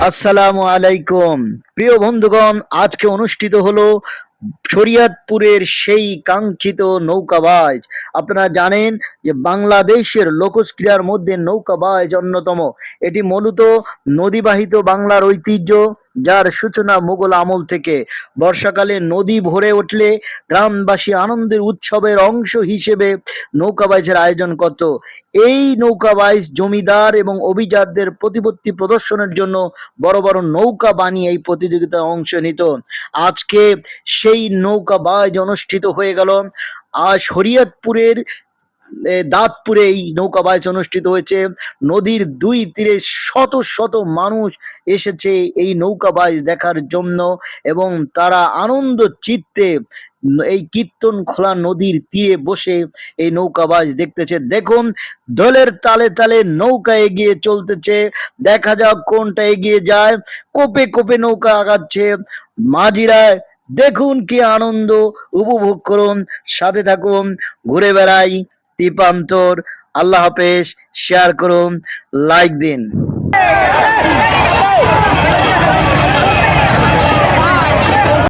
আসসালামু আলাইকুম। প্রিয় বন্ধুগণ, আজকে অনুষ্ঠিত হলো শরীয়তপুরের সেই কাঙ্ক্ষিত নৌকাবাজ। আপনারা জানেন যে বাংলাদেশের লোকজ ক্রীড়ার মধ্যে নৌকাবাজ অন্যতম। এটি মূলত নদীবাহিত বাংলার ঐতিহ্য, যার সূচনা মুঘল আমল থেকে। বর্ষাকালে নদী ভরে উঠলে গ্রামবাসী আনন্দের উৎসবের অংশ হিসেবে নৌকাবাইজের আয়োজন করত। এই নৌকাবাইজ জমিদার এবং অভিজাতদের প্রতিপত্তি প্রদর্শনের জন্য বড় বড় নৌকা বানিয়ে এই প্রতিযোগিতায় অংশ নিত। আজকে সেই নৌকাবাজ অনুষ্ঠিত হয়ে গেল। আজ শরীয়তপুরের দাঁতপুরে এই নৌকাবাজ অনুষ্ঠিত হয়েছে। নদীর দুই তীরে শত শত মানুষ এসেছে এই নৌকাবাজ দেখার জন্য, এবং তারা আনন্দ চিত্তে এই কীর্তন খোলা নদীর তীরে বসে এই নৌকাবাজ দেখতেছে। দেখুন, দলের তালে তালে নৌকা এগিয়ে চলতেছে। দেখা যাক কোনটা এগিয়ে যায়। কোপে কোপে নৌকা আগাচ্ছে। মাঝিরা দেখুন কি আনন্দ, উপভোগ করুন, সাথে থাকুন, ঘুরে বেড়াই দীপান্তর। আল্লাহ হাফেজ। শেয়ার করুন, লাইক দিন।